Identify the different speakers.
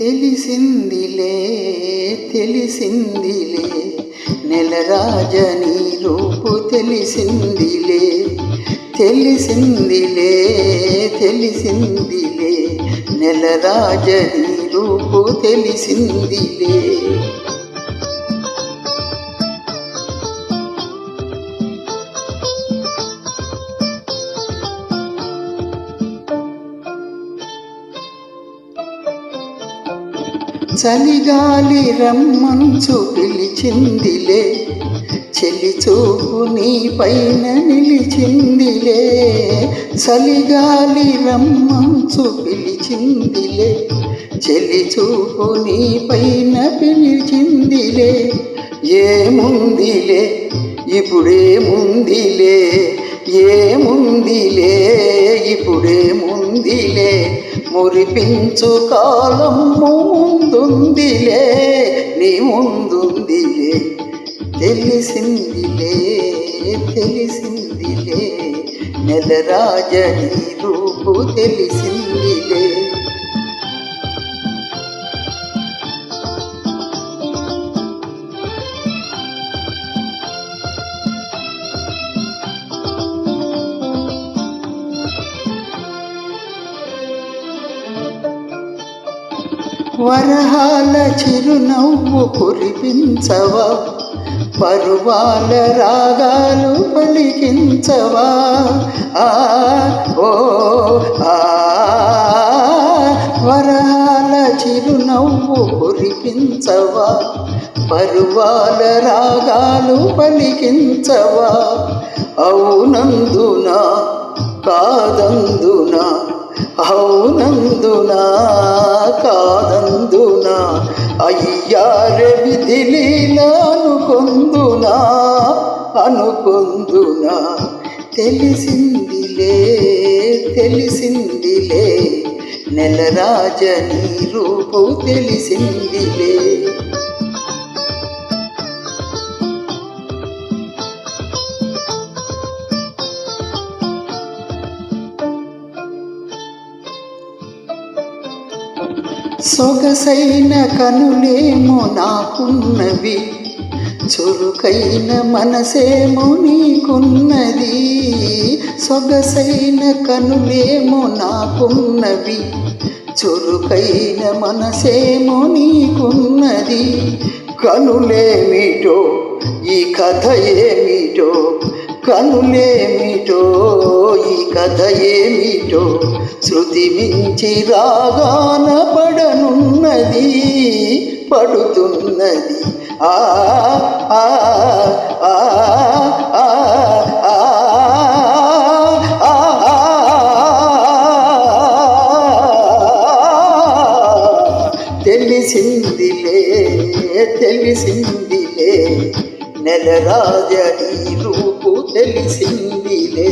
Speaker 1: తెలిసిందిలే తెలిసిందిలే నెలరాజని రూపు తెలిసిందిలే తెలిసిందిలే తెలిసిందిలే నెలరాజని రూపు తెలిసిందిలే చలిగాలి రమ్మంచు పిలిచిందిలే చెలి చూపు నీ పైన నిలిచిందిలే చలిగాలి రమ్మంచు పిలిచిందిలే చెలి చూపు నీ పైన పిలిచిందిలే ఏముందిలే ఇప్పుడేముందిలే ఏముందిలే ఇప్పుడేముందిలే మురిపించు కాలం ముందుందిలే నీ ముందుందిలే తెలిసిందిలే తెలిసిందిలే నెలరాజని రూపు తెలిసిందిలే వరహాల చిరునవ్వు కురిపించవా పరువాల రాగాలు పలికించవా వరహాల చిరునవ్వు కురిపించవా పరువాల రాగాలు పలికించవా అవునందునా కాదందునా అవునందునా కాదందునా అయ్యారె విధిలీలా అనుకొందునా అనుకొందునా తెలిసిందిలే తెలిసిందిలే నెలరాజని రూపు తెలిసిందిలే సొగసైన కనులేమో నాకున్నవి చురుకైన మనసేమో నీకున్నది సొగసైన కనులేమో నాకున్నవి చురుకైన మనసేమో నీకున్నది కనులేమిటో ఈ కథ ఏమిటో కనులేమిటో ఈ కథ ఏమిటో శృతి మించి రాగాన పడనున్నది పడుతున్నది ఆ ఆ ఆ ఆ తెలిసిందిలే తెలిసిందిలే నెలరాజని రూపు తెలిసిందిలే